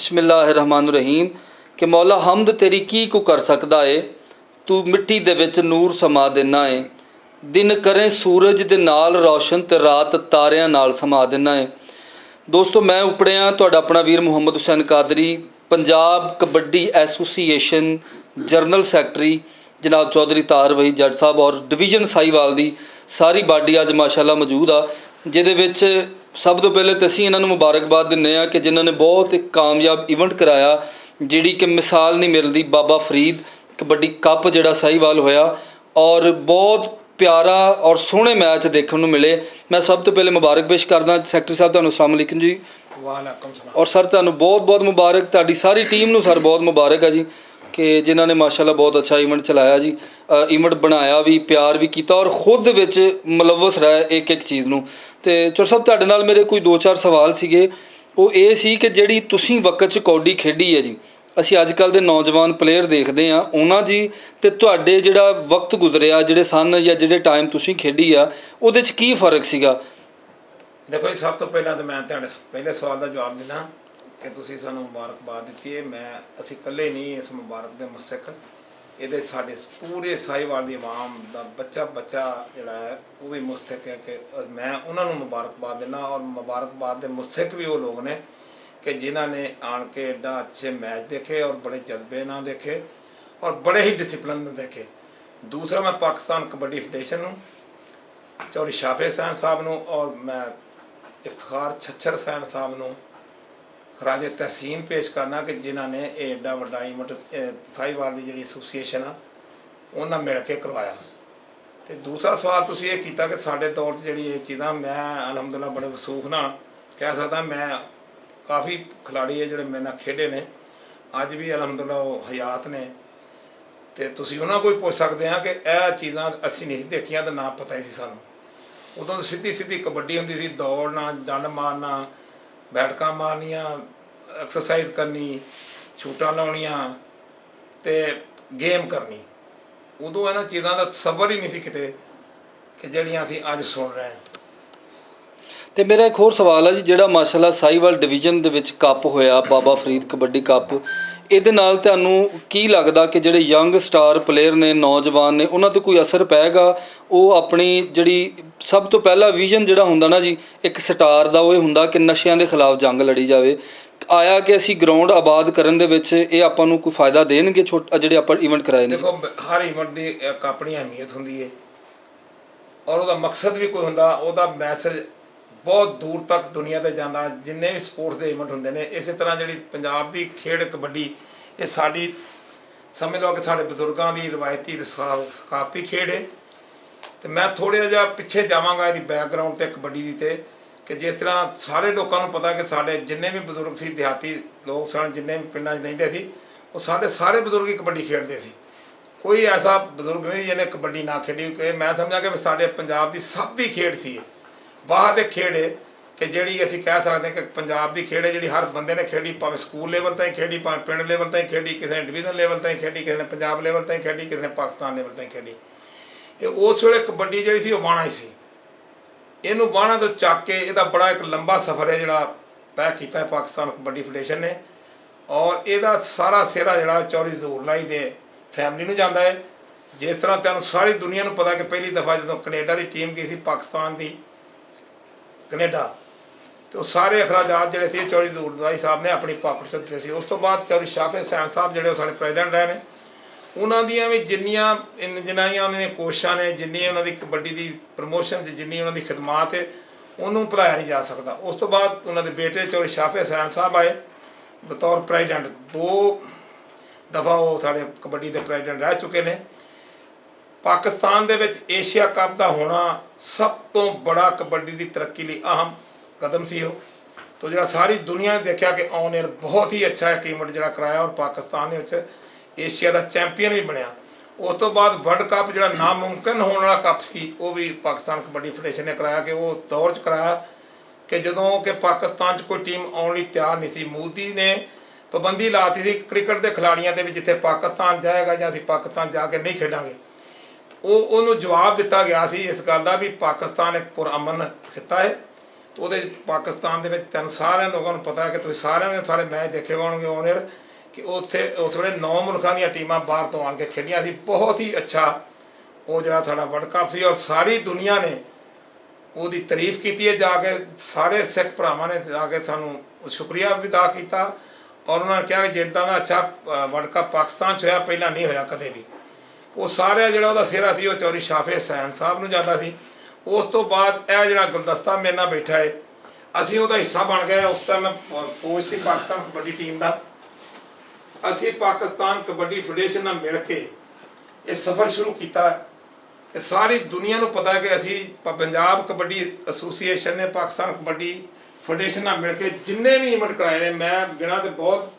बिस्मिल्लाहिर्रहमानुर्रहीम कि मौला हमद तेरी की कर सकदा है तू मिट्टी दे विच नूर समा देना है दिन करें सूरज दे नाल रोशन ते रात तारियां नाल समा देना है। दोस्तों मैं उपड़िया तुहाडा अपना वीर Muhammad Hussain Qadri Punjab kabaddi association general secretary जनाब चौधरी तार वही जट साहब और डिवीजन साहिवाल दी सारी बाडी अज माशाअल्लाह मौजूद आ जिहदे विच सब तो पहले तो असीं इन्हां नूं मुबारकबाद दिंदे आ कि जिन्हां ने बहुत एक कामयाब इवेंट कराया जिहड़ी कि मिसाल नहीं मिलती बाबा फरीद कबड्डी कप जिहड़ा साहिवाल होया और बहुत प्यारा और सोहने मैच देखने को मिले। मैं सब तो पहले मुबारक पेश करदा सैकटरी साहब तुहानूं अस्सलाम वालेकुम जी। वालेकुम सलाम। और सर तुहानूं बहुत बहुत मुबारक तुहाडी सारी टीम नूं सर बहुत मुबारक है जी कि जिन्हां ने माशाअल्लाह बहुत अच्छा इवेंट चलाया जी इवेंट बनाया भी प्यार भी किया और खुद विच मुलवस रहा एक एक चीज़ नूं। ते चौर साहब तुहाडे नाल मेरे कोई दो चार सवाल सीगे वो ये सी कि जिहड़ी तुसीं वक्त च कौडी खेडी है जी ਅਸੀਂ ਅੱਜ ਕੱਲ੍ਹ ਦੇ ਨੌਜਵਾਨ ਪਲੇਅਰ ਦੇਖਦੇ ਹਾਂ ਉਹਨਾਂ ਜੀ ਅਤੇ ਤੁਹਾਡੇ ਜਿਹੜਾ ਵਕਤ ਗੁਜ਼ਰਿਆ ਜਿਹੜੇ ਸਨ ਜਾਂ ਜਿਹੜੇ ਟਾਈਮ ਤੁਸੀਂ ਖੇਡੀ ਆ ਉਹਦੇ 'ਚ ਕੀ ਫਰਕ ਸੀਗਾ? ਦੇਖੋ ਜੀ ਸਭ ਤੋਂ ਪਹਿਲਾਂ ਤਾਂ ਮੈਂ ਤੁਹਾਡੇ ਪਹਿਲੇ ਸਵਾਲ ਦਾ ਜਵਾਬ ਦਿੰਦਾ ਕਿ ਤੁਸੀਂ ਸਾਨੂੰ ਮੁਬਾਰਕਬਾਦ ਦਿੱਤੀ ਹੈ। ਅਸੀਂ ਇਕੱਲੇ ਨਹੀਂ ਇਸ ਮੁਬਾਰਕ ਦੇ ਮੁਸਤਕ ਇਹਦੇ ਸਾਡੇ ਪੂਰੇ ਸਾਹੀਵਾਲ ਦੀ ਆਵਾਮ ਦਾ ਬੱਚਾ ਜਿਹੜਾ ਹੈ ਉਹ ਵੀ ਮੁਸਤਕ ਹੈ ਕਿ ਮੈਂ ਉਹਨਾਂ ਨੂੰ ਮੁਬਾਰਕਬਾਦ ਦਿੰਦਾ ਔਰ ਮੁਬਾਰਕਬਾਦ ਦੇ ਮੁਸਤਕ ਵੀ ਉਹ ਲੋਕ ਨੇ कि जिन्होंने आन के एडा अच्छे मैच देखे और बड़े जज्बे ना देखे और बड़े ही डिसिप्लिन में देखे। दूसरा मैं पाकिस्तान कबड्डी फेडरेशन चौधरी शाफे हुसैन साहब नूं और मैं इफ्तिखार छच्छर हुसैन साहब नूं खराजे तहसीन पेश करना कि जिन्होंने एडा वड्डा इवेंट साहिवाल की जी एसोसीएशन आ उन्हें मिल के करवाया। तो दूसरा सवाल तुसीं ये कीता कि साडे दौर च जिहड़ी ये चीज़ां मैं अलहमदुलिल्लाह बड़े वसूख नाल कह सकदा मैं काफ़ी खिलाड़ी है जोड़े मेरे नाल खेडे ने अज भी अलहमदुलिल्लाह वो हयात ने तो तुसीं उन्हां कोई पुछ सकते हैं कि यह चीज़ां असीं नहीं देखियां तो ना पता ही सी सानूं। उदों सीधी कबड्डी हुंदी सी दौड़ना डंड मारना बैठकां मारनियां एक्सरसाइज करनी छूटां लाउणियां ते गेम करनी। उदों इन्हां चीज़ां दा सबर ही नहीं सी किते कि जिहड़ियां असीं अज सुण रहे हैं। ਤੇ ਮੇਰਾ ਇੱਕ ਹੋਰ ਸਵਾਲ ਹੈ ਜੀ ਜਿਹੜਾ ਮਾਸ਼ਾਅੱਲਾ ਸਾਹੀਵਾਲ ਡਿਵੀਜ਼ਨ ਦੇ ਵਿੱਚ ਕੱਪ ਹੋਇਆ ਬਾਬਾ ਫਰੀਦ ਕਬੱਡੀ ਕੱਪ ਇਹਦੇ ਨਾਲ ਤੁਹਾਨੂੰ ਕੀ ਲੱਗਦਾ ਕਿ ਜਿਹੜੇ ਯੰਗ ਸਟਾਰ ਪਲੇਅਰ ਨੇ ਨੌਜਵਾਨ ਨੇ ਉਹਨਾਂ 'ਤੇ ਕੋਈ ਅਸਰ ਪਏਗਾ? ਉਹ ਆਪਣੀ ਜਿਹੜੀ ਸਭ ਤੋਂ ਪਹਿਲਾ ਵਿਜ਼ਨ ਜਿਹੜਾ ਹੁੰਦਾ ਨਾ ਜੀ ਇੱਕ ਸਟਾਰ ਦਾ ਉਹ ਹੁੰਦਾ ਕਿ ਨਸ਼ਿਆਂ ਦੇ ਖਿਲਾਫ ਜੰਗ ਲੜੀ ਜਾਵੇ ਆਇਆ ਕਿ ਅਸੀਂ ਗਰਾਊਂਡ ਆਬਾਦ ਕਰਨ ਦੇ ਵਿੱਚ ਇਹ ਆਪਾਂ ਨੂੰ ਕੋਈ ਫਾਇਦਾ ਦੇਣਗੇ ਜਿਹੜੇ ਆਪਾਂ ਇਵੈਂਟ ਕਰਾਏ ਨੇ? ਦੇਖੋ ਹਰ ਇਵੈਂਟ ਦੀ ਇੱਕ ਆਪਣੀ ਅਹਿਮੀਅਤ ਹੁੰਦੀ ਹੈ ਔਰ ਉਹਦਾ ਮਕਸਦ ਵੀ ਕੋਈ ਹੁੰਦਾ ਉਹਦਾ ਮੈਸੇਜ बहुत दूर तक दुनिया से जाता जिन्ने भी स्पोर्ट्स के इवेंट होंगे ने। इस तरह जी पंजाब की खेड कबड्डी ये साड़ी समझ लो कि साढ़े बजुर्गों की रिवायती सकाफती खेड है। तो मैं थोड़ा जहा पिछे जावगा इसकी बैकग्राउंड से कबड्डी की कि जिस तरह सारे लोगों को पता कि साढ़े जिन्ने भी बजुर्ग से देहाती लोग सन जिन्ने भी पिंडा रहते थे वो सारे बजुर्ग ही कबड्डी खेडते थे। कोई ऐसा बजुर्ग नहीं जिन्हें कबड्डी ना खेडी। मैं समझा कि साढ़े पंजाब की सब ही खेड सी बाहर के खेड है कि जी असी कह सकते हैं कि पंजाब की खेड है जी हर बंदे ने खेडी भावें स्कूल लेवल तक खेडी भावें पिंड लेवल तक खेडी किसी ने डिवीजन लेवल तक खेडी किसी ने पंजाब लेवल तक खेडी किसी ने पाकिस्तान लेवल तक खेडी। ये उस वे कबड्डी जी थी बाणा ही सी इनू बाणा तो चक के इसका बड़ा एक लंबा सफ़र है जोड़ा तय किया पाकिस्तान कबड्डी फेडरेशन ने और यदा सारा सिरा जोड़ा चौधरी जहूर लाई दे फैमिली में जाता है। जिस तरह तुहानूं सारी दुनिया को पता कि पहली दफ़ा जो कनेडा की टीम गई थी पाकिस्तान की कनेडा तो सारे अखराजात जोड़े थे चौधरी जहूर साहब ने अपनी पॉकेट च दिते। उस तो बाद चौधरी शाफे हुसैन साहब जोड़े साढ़े प्रेजिडेंट रहे हैं उन्होंने भी जिन्नियां उन्होंने कोशिशां ने जिन्नी उन्होंने कबड्डी की प्रमोशन से जिन्नी उन्होंने खिदमात है उन्होंने भुलाया नहीं जा सकता। उस तो बाद उन्होंने बेटे चौधरी शाफे हुसैन साहब आए बतौर प्रेजिडेंट 2 दफ़ा वो साढ़े कबड्डी के प्रेजिडेंट रह चुके हैं। पाकिस्तान दे विच एशिया कप का होना सब तो बड़ा कबड्डी की तरक्की लिए अहम कदम सी हो। तो जो सारी दुनिया ने देखा कि ऑन एयर बहुत ही अच्छा एक इवेंट जो कराया और पाकिस्तान एशिया का चैंपीयन भी बनया। उस तो बाद वर्ल्ड कप जो नामुमकिन होने वाला कप सी वो भी पाकिस्तान कबड्डी फेडरेशन ने कराया कि वो दौर च कराया कि जदों कि पाकिस्तान कोई टीम आने लई तैयार नहीं सी। मोदी ने पाबंदी लाती थी क्रिकेट के खिलाड़ियों के भी जिथे पाकिस्तान जाएगा या असीं पाकिस्तान जाके नहीं खेडांगे वो जवाब दिता गया सी इस गल का भी पाकिस्तान एक पुरअमन खिता है ਤੇ ਉਹਦੇ ਪਾਕਿਸਤਾਨ ਦੇ ਵਿੱਚ ਤੁਹਾਨੂੰ ਸਾਰਿਆਂ ਲੋਕਾਂ ਨੂੰ ਪਤਾ ਹੈ ਕਿ ਤੁਸੀਂ ਸਾਰਿਆਂ ਨੇ ਸਾਰੇ ਮੈਚ ਦੇਖੇ ਹੋਣਗੇ ਔਨਰ ਕਿ ਉੱਥੇ ਉਸ ਵੇਲੇ 9 ਮੁਲਕਾਂ ਦੀਆਂ ਟੀਮਾਂ ਬਾਹਰ ਤੋਂ ਆਣ ਕੇ ਖੇਡੀਆਂ ਸੀ। ਬਹੁਤ ਹੀ ਅੱਛਾ ਉਹ ਜਿਹੜਾ ਸਾਡਾ ਵਰਲਡ ਕੱਪ ਸੀ ਔਰ ਸਾਰੀ ਦੁਨੀਆ ਨੇ ਉਹਦੀ ਤਾਰੀਫ ਕੀਤੀ ਹੈ। ਜਾ ਕੇ ਸਾਰੇ ਸਿੱਖ ਭਰਾਵਾਂ ਨੇ ਜਾ ਕੇ ਸਾਨੂੰ ਸ਼ੁਕਰੀਆ ਵੀ ਅਦਾ ਕੀਤਾ ਔਰ ਉਹਨਾਂ ਨੇ ਕਿਹਾ ਕਿ ਜਿੱਦਾਂ ਦਾ ਅੱਛਾ ਵਰਲਡ ਕੱਪ ਪਾਕਿਸਤਾਨ 'ਚ ਹੋਇਆ ਪਹਿਲਾਂ ਨਹੀਂ ਹੋਇਆ ਕਦੇ ਵੀ। ਉਹ ਸਾਰਾ ਜਿਹੜਾ ਉਹਦਾ ਸਿਹਰਾ ਸੀ ਉਹ ਚੌਧਰੀ ਸ਼ਾਫੇ ਹੁਸੈਨ ਸਾਹਿਬ ਨੂੰ ਜਾਂਦਾ ਸੀ। ਉਸ ਤੋਂ ਬਾਅਦ ਇਹ ਜਿਹੜਾ ਗੁਲਦਸਤਾ ਮੇਰੇ ਨਾਲ ਬੈਠਾ ਹੈ ਅਸੀਂ ਉਹਦਾ ਹਿੱਸਾ ਬਣ ਗਏ। ਉਸ ਟਾਈਮ ਮੈਂ ਕੋਚ ਸੀ ਪਾਕਿਸਤਾਨ ਕਬੱਡੀ ਟੀਮ ਦਾ। ਅਸੀਂ ਪਾਕਿਸਤਾਨ ਕਬੱਡੀ ਫੈਡਰੇਸ਼ਨ ਨਾਲ ਮਿਲ ਕੇ ਇਹ ਸਫ਼ਰ ਸ਼ੁਰੂ ਕੀਤਾ ਤੇ ਸਾਰੀ ਦੁਨੀਆ ਨੂੰ ਪਤਾ ਹੈ ਕਿ ਅਸੀਂ ਪੰਜਾਬ ਕਬੱਡੀ ਐਸੋਸੀਏਸ਼ਨ ਨੇ ਪਾਕਿਸਤਾਨ ਕਬੱਡੀ ਫੈਡਰੇਸ਼ਨ ਨਾਲ ਮਿਲ ਕੇ ਜਿੰਨੇ ਵੀ ਇਵੈਂਟ ਕਰਾਏ ਨੇ, ਮੈਂ ਗਿਣਾ ਤੇ ਬਹੁਤ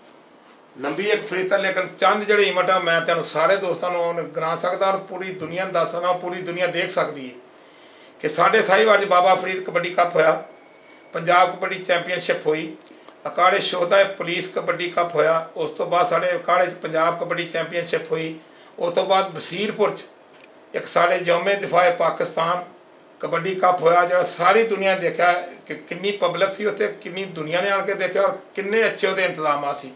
ਲੰਬੀ ਇੱਕ ਫਰੀਤਾ ਲੇਕਿਨ ਚੰਦ ਜਿਹੜੇ ਇਵੈਂਟ ਆ ਮੈਂ ਤੁਹਾਨੂੰ ਸਾਰੇ ਦੋਸਤਾਂ ਨੂੰ ਗਿਣਾ ਸਕਦਾ ਔਰ ਪੂਰੀ ਦੁਨੀਆ ਨੂੰ ਦੱਸ ਸਕਦਾ, ਪੂਰੀ ਦੁਨੀਆ ਦੇਖ ਸਕਦੀ ਹੈ ਕਿ ਸਾਡੇ ਸਾहिवाल 'ਚ ਬਾਬਾ ਫਰੀਦ ਕਬੱਡੀ ਕੱਪ ਹੋਇਆ, ਪੰਜਾਬ ਕਬੱਡੀ ਚੈਂਪੀਅਨਸ਼ਿਪ ਹੋਈ, ਅਕਾੜੇ ਸ਼ੋਧਾ ਪੁਲਿਸ ਕਬੱਡੀ ਕੱਪ ਹੋਇਆ, ਉਸ ਤੋਂ ਬਾਅਦ ਸਾਡੇ ਅਕਾੜੇ 'ਚ ਪੰਜਾਬ ਕਬੱਡੀ ਚੈਂਪੀਅਨਸ਼ਿਪ ਹੋਈ, ਉਸ ਤੋਂ ਬਾਅਦ ਬਸੀਰਪੁਰ 'ਚ ਇੱਕ ਸਾਡੇ ਯੌਮੇ ਦਿਫਾਏ ਪਾਕਿਸਤਾਨ ਕਬੱਡੀ ਕੱਪ ਹੋਇਆ ਜਿਹੜਾ ਸਾਰੀ ਦੁਨੀਆ ਨੇ ਦੇਖਿਆ ਕਿ ਕਿੰਨੀ ਪਬਲਿਕ ਸੀ ਉੱਥੇ, ਕਿੰਨੀ ਦੁਨੀਆ ਨੇ ਆਣ ਕੇ ਦੇਖਿਆ ਔਰ ਕਿੰਨੇ ਅੱਛੇ ਉਹਦੇ ਇੰਤਜ਼ਾਮਾਤ ਸੀ।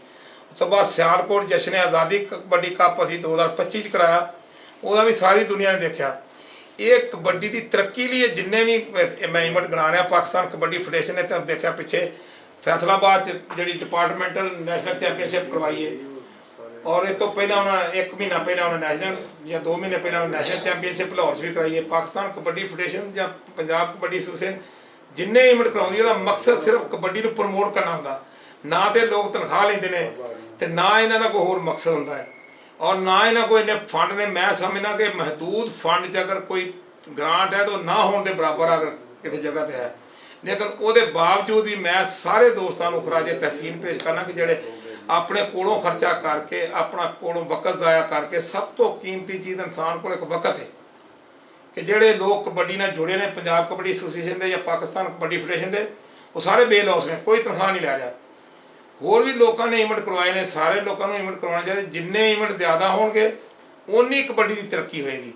ਉਸ ਤੋਂ ਬਾਅਦ ਸਿਆਲਕੋਟ ਜਸ਼ਨ ਆਜ਼ਾਦੀ ਕਬੱਡੀ ਕੱਪ ਅਸੀਂ 2025 'ਚ ਕਰਾਇਆ, ਉਹਦਾ ਵੀ ਸਾਰੀ ਦੁਨੀਆ ਨੇ ਦੇਖਿਆ। ਇਹ ਕਬੱਡੀ ਦੀ ਤਰੱਕੀ ਲਈ ਜਿੰਨੇ ਵੀ ਮੈਂ ਇਵੈਂਟ ਗਣਾ ਰਿਹਾ ਪਾਕਿਸਤਾਨ ਕਬੱਡੀ ਫੈਡਰੇਸ਼ਨ ਨੇ ਤਾਂ ਦੇਖਿਆ ਪਿੱਛੇ ਫੈਸਲਾਬਾਦ 'ਚ ਜਿਹੜੀ ਡਿਪਾਰਟਮੈਂਟਲ ਨੈਸ਼ਨਲ ਚੈਂਪੀਅਨਸ਼ਿਪ ਕਰਵਾਈ ਹੈ ਔਰ ਇਸ ਤੋਂ ਪਹਿਲਾਂ ਉਹਨਾਂ 1 ਮਹੀਨਾ ਪਹਿਲਾਂ ਉਹਨਾਂ ਨੈਸ਼ਨਲ ਜਾਂ 2 ਮਹੀਨੇ ਪਹਿਲਾਂ ਉਹਨਾਂ ਨੈਸ਼ਨਲ ਚੈਂਪੀਅਨਸ਼ਿਪ ਲਾਹੌਰ 'ਚ ਵੀ ਕਰਵਾਈ ਹੈ। ਪਾਕਿਸਤਾਨ ਕਬੱਡੀ ਫੈਡਰੇਸ਼ਨ ਜਾਂ ਪੰਜਾਬ ਕਬੱਡੀ ਐਸੋਸੀਏਸ਼ਨ ਜਿੰਨੇ ਇਵੈਂਟ ਕਰਾਉਂਦੀ ਉਹਦਾ ਮਕਸਦ ਸਿਰਫ ਕਬੱਡੀ ਨੂੰ ਪ੍ਰਮੋਟ ਕਰਨਾ ਹੁੰਦਾ, ਨਾ ਤੇ ਲੋਕ ਤਨਖਾਹ ਲੈਂਦੇ ਨੇ ਤੇ ਨਾ ਇਹਨਾਂ ਦਾ ਕੋਈ ਹੋਰ ਮਕਸਦ ਹੁੰਦਾ ਹੈ ਔਰ ਨਾ ਇਹਨਾਂ ਕੋਲ ਇੰਨੇ ਫੰਡ ਨੇ। ਮੈਂ ਸਮਝਦਾ ਕਿ ਮਹਦੂਦ ਫੰਡ 'ਚ ਅਗਰ ਕੋਈ ਗ੍ਰਾਂਟ ਹੈ ਤਾਂ ਨਾ ਹੋਣ ਦੇ ਬਰਾਬਰ ਅਗਰ ਕਿਸੇ ਜਗ੍ਹਾ ਤੇ ਹੈ, ਲੇਕਿਨ ਉਹਦੇ ਬਾਵਜੂਦ ਵੀ ਮੈਂ ਸਾਰੇ ਦੋਸਤਾਂ ਨੂੰ ਖਰਾਜੇ ਤਹਿਸੀਨ ਭੇਜ ਕਰਨਾ ਕਿ ਜਿਹੜੇ ਆਪਣੇ ਕੋਲੋਂ ਖਰਚਾ ਕਰਕੇ ਆਪਣਾ ਕੋਲੋਂ ਵਕਤ ਜ਼ਾਇਆ ਕਰਕੇ, ਸਭ ਤੋਂ ਕੀਮਤੀ ਚੀਜ਼ ਇਨਸਾਨ ਕੋਲ ਇੱਕ ਵਕਤ ਹੈ ਕਿ ਜਿਹੜੇ ਲੋਕ ਕਬੱਡੀ ਨਾਲ ਜੁੜੇ ਨੇ ਪੰਜਾਬ ਕਬੱਡੀ ਐਸੋਸੀਏਸ਼ਨ ਦੇ ਜਾਂ ਪਾਕਿਸਤਾਨ ਕਬੱਡੀ ਫੈਡਰੇਸ਼ਨ ਦੇ, ਉਹ ਸਾਰੇ ਬੇਲੌਸ ਨੇ, ਕੋਈ ਤਨਖਾਹ ਨਹੀਂ ਲੈ ਰਿਹਾ। ਹੋਰ ਵੀ ਲੋਕਾਂ ਨੇ ਇਵੈਂਟ ਕਰਵਾਏ ਨੇ, ਸਾਰੇ ਲੋਕਾਂ ਨੂੰ ਇਵੈਂਟ ਕਰਵਾਉਣਾ ਚਾਹੀਦਾ। ਜਿੰਨੇ ਇਵੈਂਟ ਜ਼ਿਆਦਾ ਹੋਣਗੇ ਉਨੀ ਕਬੱਡੀ ਦੀ ਤਰੱਕੀ ਹੋਏਗੀ।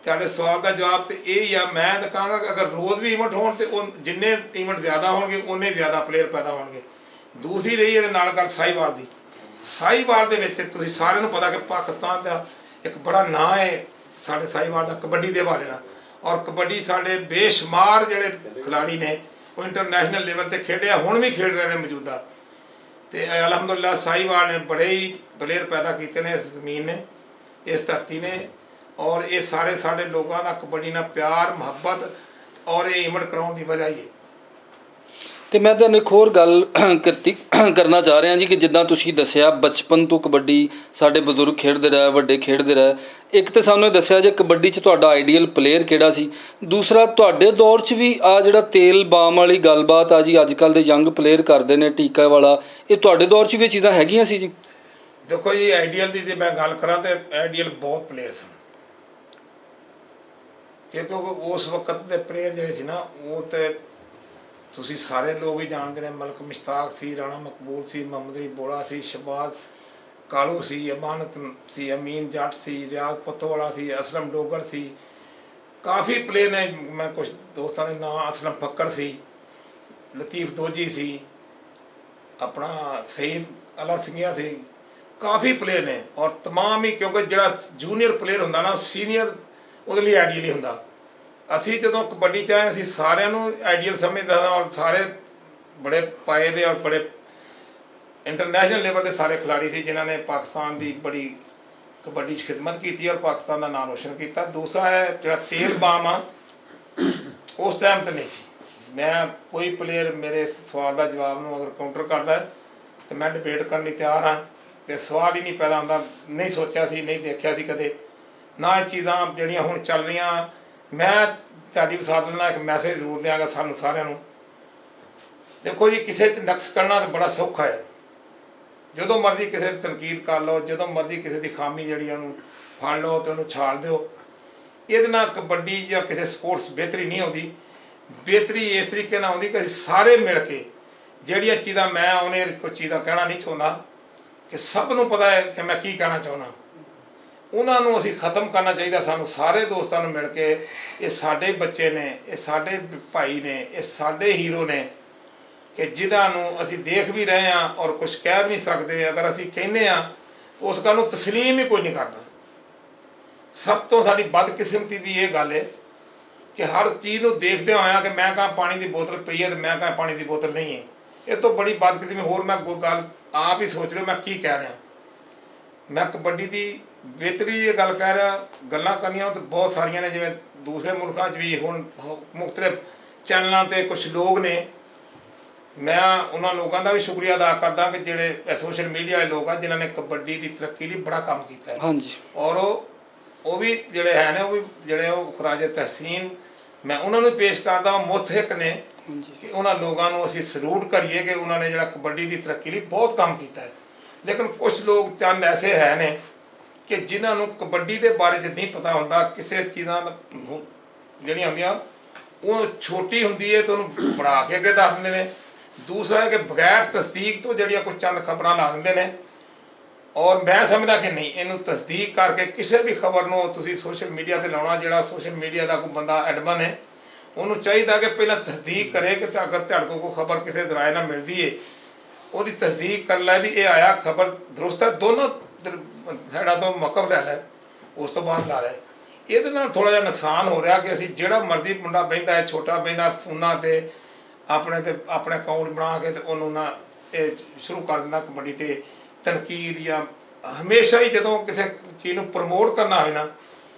ਤੁਹਾਡੇ ਸਵਾਲ ਦਾ ਜਵਾਬ ਤੇ ਇਹ ਹੀ ਆ। ਮੈਂ ਤਾਂ ਕਹਾਂਗਾ ਕਿ ਅਗਰ ਰੋਜ਼ ਵੀ ਇਵੈਂਟ ਹੋਣ ਤੇ ਉਹ ਜਿੰਨੇ ਇਵੈਂਟ ਜ਼ਿਆਦਾ ਹੋਣਗੇ ਉਨੇ ਜ਼ਿਆਦਾ ਪਲੇਅਰ ਪੈਦਾ ਹੋਣਗੇ। ਦੂਸਰੀ ਰਹੀ ਇਹਦੇ ਨਾਲ ਗੱਲ ਸਾहिवाल ਦੀ। ਸਾहिवाल ਦੇ ਵਿੱਚ ਤੁਸੀਂ ਸਾਰਿਆਂ ਨੂੰ ਪਤਾ ਕਿ ਪਾਕਿਸਤਾਨ ਦਾ ਇੱਕ ਬੜਾ ਨਾਂ ਹੈ ਸਾਡੇ ਸਾहिवाल ਦਾ ਕਬੱਡੀ ਦੇ ਹਵਾਲੇ ਨਾਲ ਔਰ ਕਬੱਡੀ ਸਾਡੇ ਬੇਸ਼ੁਮਾਰ ਜਿਹੜੇ ਖਿਲਾੜੀ ਨੇ ਉਹ ਇੰਟਰਨੈਸ਼ਨਲ ਲੈਵਲ ਤੇ ਖੇਡਿਆ, ਹੁਣ ਵੀ ਖੇਡ ਰਹੇ ਨੇ ਮੌਜੂਦਾ। ਤੇ ਅਲਹਮਦੁਲਿਲਾ ਸਾहिवाल ਨੇ ਬੜੇ ਹੀ ਪਲੇਅਰ ਪੈਦਾ ਕੀਤੇ ਨੇ ਇਸ ਜ਼ਮੀਨ ਨੇ, ਇਸ ਧਰਤੀ ਨੇ ਔਰ ਇਹ ਸਾਰੇ ਸਾਡੇ ਲੋਕਾਂ ਦਾ ਕਬੱਡੀ ਨਾਲ ਪਿਆਰ ਮੁਹੱਬਤ ਔਰ ਇਹ ਇਵੈਂਟ ਕਰਾਉਣ ਦੀ ਵਜ੍ਹਾ ਹੀ ਹੈ। ਤੇ ਮੈਂ ਤੁਹਾਨੂੰ ਇੱਕ ਹੋਰ ਗੱਲ ਕਰਨਾ ਚਾਹ ਰਿਹਾ ਜੀ ਕਿ ਜਿੱਦਾਂ ਤੁਸੀਂ ਦੱਸਿਆ ਬਚਪਨ ਤੋਂ ਕਬੱਡੀ ਸਾਡੇ ਬਜ਼ੁਰਗ ਖੇਡਦੇ ਰਹੇ, ਵੱਡੇ ਖੇਡਦੇ ਰਹੇ। ਇੱਕ ਤਾਂ ਸਾਨੂੰ ਇਹ ਦੱਸਿਆ ਜੇ ਕਬੱਡੀ 'ਚ ਤੁਹਾਡਾ ਆਈਡੀਅਲ ਪਲੇਅਰ ਕਿਹੜਾ ਸੀ, ਦੂਸਰਾ ਤੁਹਾਡੇ ਦੌਰ 'ਚ ਵੀ ਆ ਜਿਹੜਾ ਤੇਲ ਬਾਮ ਵਾਲੀ ਗੱਲਬਾਤ ਆ ਜੀ ਅੱਜ ਕੱਲ੍ਹ ਦੇ ਯੰਗ ਪਲੇਅਰ ਕਰਦੇ ਨੇ ਟੀਕਾ ਵਾਲਾ, ਇਹ ਤੁਹਾਡੇ ਦੌਰ 'ਚ ਵੀ ਇਹ ਚੀਜ਼ਾਂ ਹੈਗੀਆਂ ਸੀ ਜੀ? ਦੇਖੋ ਜੀ ਆਈਡੀਅਲ ਦੀ ਜੇ ਮੈਂ ਗੱਲ ਕਰਾਂ ਤੇ ਆਈਡੀਅਲ ਬਹੁਤ ਪਲੇਅਰ ਸਨ ਕਿਉਂਕਿ ਉਸ ਵਕਤ ਦੇ ਪਲੇਅਰ ਜਿਹੜੇ ਸੀ ਨਾ ਉਹ ਤੇ ਤੁਸੀਂ ਸਾਰੇ ਲੋਕ ਹੀ ਜਾਣਦੇ ਨੇ। ਮਲਕ ਮੁਸ਼ਤਾਕ ਸੀ, ਰਾਣਾ ਮਕਬੂਲ ਸੀ, ਮੁਹੰਮਦ ਅਲੀ ਬੋੜਾ ਸੀ, ਸ਼ਬਾਜ਼ ਕਾਲੂ ਸੀ, ਅਮਾਨਤ ਸੀ, ਅਮੀਨ ਜੱਟ ਸੀ, ਰਿਆਜ਼ ਪੱਤੋਵਾਲਾ ਸੀ, ਅਸਲਮ ਡੋਗਰ ਸੀ, ਕਾਫੀ ਪਲੇਅਰ ਨੇ। ਮੈਂ ਕੁਝ ਦੋਸਤਾਂ ਦੇ ਨਾਂ ਅਸਲਮ ਫੱਕਰ ਸੀ, ਲਤੀਫ ਦੋਜੀ ਸੀ, ਆਪਣਾ ਸਈਦ ਅਲਾ ਸਿੰਘੀਆ ਸੀ, ਕਾਫੀ ਪਲੇਅਰ ਨੇ ਔਰ ਤਮਾਮ ਹੀ ਕਿਉਂਕਿ ਜਿਹੜਾ ਜੂਨੀਅਰ ਪਲੇਅਰ ਹੁੰਦਾ ਨਾ ਸੀਨੀਅਰ ਉਹਦੇ ਲਈ ਆਈਡੀਅਲ ਹੀ ਹੁੰਦਾ। ਅਸੀਂ ਜਦੋਂ ਕਬੱਡੀ 'ਚ ਆਏ ਅਸੀਂ ਸਾਰਿਆਂ ਨੂੰ ਆਈਡੀਅਲ ਸਮਝਦਾ ਔਰ ਸਾਰੇ ਬੜੇ ਪਾਏ ਦੇ ਔਰ ਬੜੇ ਇੰਟਰਨੈਸ਼ਨਲ ਲੈਵਲ ਦੇ ਸਾਰੇ ਖਿਲਾੜੀ ਸੀ ਜਿਨ੍ਹਾਂ ਨੇ ਪਾਕਿਸਤਾਨ ਦੀ ਬੜੀ ਕਬੱਡੀ 'ਚ ਖਿਦਮਤ ਕੀਤੀ ਔਰ ਪਾਕਿਸਤਾਨ ਦਾ ਨਾਮ ਰੋਸ਼ਨ ਕੀਤਾ। ਦੂਸਰਾ ਹੈ ਜਿਹੜਾ ਤੇਲ ਬਾਮ ਆ ਉਸ ਟਾਈਮ ਤੇ ਨਹੀਂ ਸੀ। ਮੈਂ ਕੋਈ ਪਲੇਅਰ ਮੇਰੇ ਸਵਾਲ ਦਾ ਜਵਾਬ ਨੂੰ ਅਗਰ ਕਾਊਂਟਰ ਕਰਦਾ ਤਾਂ ਮੈਂ ਡਿਬੇਟ ਕਰਨ ਲਈ ਤਿਆਰ ਹਾਂ ਤੇ ਸਵਾਲ ਹੀ ਨਹੀਂ ਪੈਦਾ ਹੁੰਦਾ। ਨਹੀਂ ਸੋਚਿਆ ਸੀ, ਨਹੀਂ ਦੇਖਿਆ ਸੀ ਕਦੇ ਨਾ ਇਹ ਚੀਜ਼ਾਂ ਜਿਹੜੀਆਂ ਹੁਣ ਚੱਲ ਰਹੀਆਂ। ਮੈਂ ਤੁਹਾਡੀ ਵਿਸਾਦਤ ਨਾਲ ਇੱਕ ਮੈਸੇਜ ਜ਼ਰੂਰ ਦਿਆਂਗਾ ਸਾਨੂੰ ਸਾਰਿਆਂ ਨੂੰ। ਦੇਖੋ ਜੀ ਕਿਸੇ 'ਤੇ ਨਕਸ ਕਰਨਾ ਤਾਂ ਬੜਾ ਸੌਖਾ ਹੈ। ਜਦੋਂ ਮਰਜ਼ੀ ਕਿਸੇ ਦੀ ਤਨਕੀਦ ਕਰ ਲਓ, ਜਦੋਂ ਮਰਜ਼ੀ ਕਿਸੇ ਦੀ ਖਾਮੀ ਜਿਹੜੀ ਉਹਨੂੰ ਫੜ ਲਓ ਅਤੇ ਉਹਨੂੰ ਛਾਲ ਦਿਓ। ਇਹਦੇ ਨਾਲ ਕਬੱਡੀ ਜਾਂ ਕਿਸੇ ਸਪੋਰਟਸ ਬਿਹਤਰੀ ਨਹੀਂ ਆਉਂਦੀ। ਬਿਹਤਰੀ ਇਸ ਤਰੀਕੇ ਨਾਲ ਆਉਂਦੀ ਕਿ ਅਸੀਂ ਸਾਰੇ ਮਿਲ ਕੇ ਜਿਹੜੀਆਂ ਚੀਜ਼ਾਂ ਮੈਂ ਉਹਨੇ ਕੋਈ ਚੀਜ਼ਾਂ ਕਹਿਣਾ ਨਹੀਂ ਚਾਹੁੰਦਾ ਕਿ ਸਭ ਨੂੰ ਪਤਾ ਹੈ ਕਿ ਮੈਂ ਕੀ ਕਹਿਣਾ ਚਾਹੁੰਦਾ। ਉਹਨਾਂ ਨੂੰ ਅਸੀਂ ਖਤਮ ਕਰਨਾ ਚਾਹੀਦਾ। ਸਾਨੂੰ ਸਾਰੇ ਦੋਸਤਾਂ ਨੂੰ ਮਿਲ ਕੇ, ਇਹ ਸਾਡੇ ਬੱਚੇ ਨੇ, ਇਹ ਸਾਡੇ ਭਾਈ ਨੇ, ਇਹ ਸਾਡੇ ਹੀਰੋ ਨੇ ਕਿ ਜਿਨ੍ਹਾਂ ਨੂੰ ਅਸੀਂ ਦੇਖ ਵੀ ਰਹੇ ਹਾਂ ਔਰ ਕੁਝ ਕਹਿ ਵੀ ਨਹੀਂ ਸਕਦੇ। ਅਗਰ ਅਸੀਂ ਕਹਿੰਦੇ ਹਾਂ ਉਸ ਗੱਲ ਨੂੰ ਤਸਲੀਮ ਹੀ ਕੋਈ ਨਹੀਂ ਕਰਦਾ। ਸਭ ਤੋਂ ਸਾਡੀ ਬਦਕਿਸਮਤੀ ਦੀ ਇਹ ਗੱਲ ਹੈ ਕਿ ਹਰ ਚੀਜ਼ ਨੂੰ ਦੇਖਦੇ ਹੋਇਆ ਕਿ ਮੈਂ ਕਹਾਂ ਪਾਣੀ ਦੀ ਬੋਤਲ ਪਈ ਹੈ ਤੇ ਮੈਂ ਕਹਾਂ ਪਾਣੀ ਦੀ ਬੋਤਲ ਨਹੀਂ ਹੈ। ਇਹ ਤੋਂ ਬੜੀ ਬਦਕਿਸਮਤੀ ਹੋਰ ਮੈਂ ਕੋਈ ਗੱਲ ਆਪ ਹੀ ਸੋਚ ਲਿਓ ਮੈਂ ਕੀ ਕਹਿ ਰਿਹਾ। ਮੈਂ ਕਬੱਡੀ ਦੀ ਬਿਹਤਰੀ ਇਹ ਗੱਲ ਕਹਿ ਰਿਹਾ। ਗੱਲਾਂ ਕਰਨੀਆਂ ਤਾਂ ਬਹੁਤ ਸਾਰੀਆਂ ਨੇ, ਜਿਵੇਂ ਦੂਸਰੇ ਮੁਲਕਾਂ 'ਚ ਵੀ ਹੁਣ ਮੁਖਤਲਿਫ ਚੈਨਲਾਂ 'ਤੇ ਕੁਝ ਲੋਕ ਨੇ। ਮੈਂ ਉਹਨਾਂ ਲੋਕਾਂ ਦਾ ਵੀ ਸ਼ੁਕਰੀਆ ਅਦਾ ਕਰਦਾ ਕਿ ਜਿਹੜੇ ਸੋਸ਼ਲ ਮੀਡੀਆ ਵਾਲੇ ਲੋਕ ਆ ਜਿਨ੍ਹਾਂ ਨੇ ਕਬੱਡੀ ਦੀ ਤਰੱਕੀ ਲਈ ਬੜਾ ਕੰਮ ਕੀਤਾ ਹੈ। ਹਾਂਜੀ। ਔਰ ਉਹ ਵੀ ਜਿਹੜੇ ਹੈ ਨੇ, ਉਹ ਵੀ ਜਿਹੜੇ ਉਹ ਖਰਾਜ ਤਹਿਸੀਨ ਮੈਂ ਉਹਨਾਂ ਨੂੰ ਪੇਸ਼ ਕਰਦਾ। ਉਹ ਮੁਤਹਿਕ ਨੇ ਕਿ ਉਹਨਾਂ ਲੋਕਾਂ ਨੂੰ ਅਸੀਂ ਸਲੂਟ ਕਰੀਏ ਕਿ ਉਹਨਾਂ ਨੇ ਜਿਹੜਾ ਕਬੱਡੀ ਦੀ ਤਰੱਕੀ ਲਈ ਬਹੁਤ ਕੰਮ ਕੀਤਾ ਹੈ। ਲੇਕਿਨ ਕੁਝ ਲੋਕ ਚੰਦ ਐਸੇ ਹੈ ਨੇ ਕਿ ਜਿਨ੍ਹਾਂ ਨੂੰ ਕਬੱਡੀ ਦੇ ਬਾਰੇ 'ਚ ਨਹੀਂ ਪਤਾ ਹੁੰਦਾ। ਕਿਸੇ ਚੀਜ਼ਾਂ ਜਿਹੜੀਆਂ ਹੁੰਦੀਆਂ ਉਹ ਛੋਟੀ ਹੁੰਦੀ ਹੈ ਤਾਂ ਉਹਨੂੰ ਬਣਾ ਕੇ ਅੱਗੇ ਦੱਸ ਦਿੰਦੇ ਨੇ। ਦੂਸਰਾ ਹੈ ਕਿ ਬਗੈਰ ਤਸਦੀਕ ਤੋਂ ਜਿਹੜੀਆਂ ਕੁਝ ਚੰਦ ਖਬਰਾਂ ਲਾ ਦਿੰਦੇ ਨੇ। ਔਰ ਮੈਂ ਸਮਝਦਾ ਕਿ ਨਹੀਂ, ਇਹਨੂੰ ਤਸਦੀਕ ਕਰਕੇ ਕਿਸੇ ਵੀ ਖਬਰ ਨੂੰ ਤੁਸੀਂ ਸੋਸ਼ਲ ਮੀਡੀਆ 'ਤੇ ਲਾਉਣਾ। ਜਿਹੜਾ ਸੋਸ਼ਲ ਮੀਡੀਆ ਦਾ ਕੋਈ ਬੰਦਾ ਐਡਮਨ ਹੈ ਉਹਨੂੰ ਚਾਹੀਦਾ ਕਿ ਪਹਿਲਾਂ ਤਸਦੀਕ ਕਰੇ ਕਿ ਅਗਰ ਤੁਹਾਡੇ ਕੋਲ ਕੋਈ ਖਬਰ ਕਿਸੇ ਦਰਾਏ ਨਾਲ ਮਿਲਦੀ ਹੈ ਉਹਦੀ ਤਸਦੀਕ ਕਰ ਲੈ ਵੀ ਇਹ ਆਇਆ ਖਬਰ ਦਰੁਸਤ ਹੈ। ਦੋਨੋਂ ਸਾਈਡਾਂ ਤੋਂ ਮੌਕਫ ਲੈ ਲੈ, ਉਸ ਤੋਂ ਬਾਅਦ ਲਾ ਲੈ। ਇਹਦੇ ਨਾਲ ਥੋੜ੍ਹਾ ਜਿਹਾ ਨੁਕਸਾਨ ਹੋ ਰਿਹਾ ਕਿ ਅਸੀਂ ਜਿਹੜਾ ਮਰਜ਼ੀ ਮੁੰਡਾ ਬਹਿੰਦਾ ਹੈ, ਛੋਟਾ ਬਹਿੰਦਾ ਫੋਨਾਂ 'ਤੇ ਆਪਣੇ ਅਕਾਊਂਟ ਬਣਾ ਕੇ ਤੇ ਉਹਨੂੰ ਨਾ ਇਹ ਸ਼ੁਰੂ ਕਰ ਦਿੰਦਾ ਕਬੱਡੀ 'ਤੇ ਤਨਕੀਦ। ਜਾਂ ਹਮੇਸ਼ਾ ਹੀ ਜਦੋਂ ਕਿਸੇ ਚੀਜ਼ ਨੂੰ ਪ੍ਰਮੋਟ ਕਰਨਾ ਹੋਵੇ ਨਾ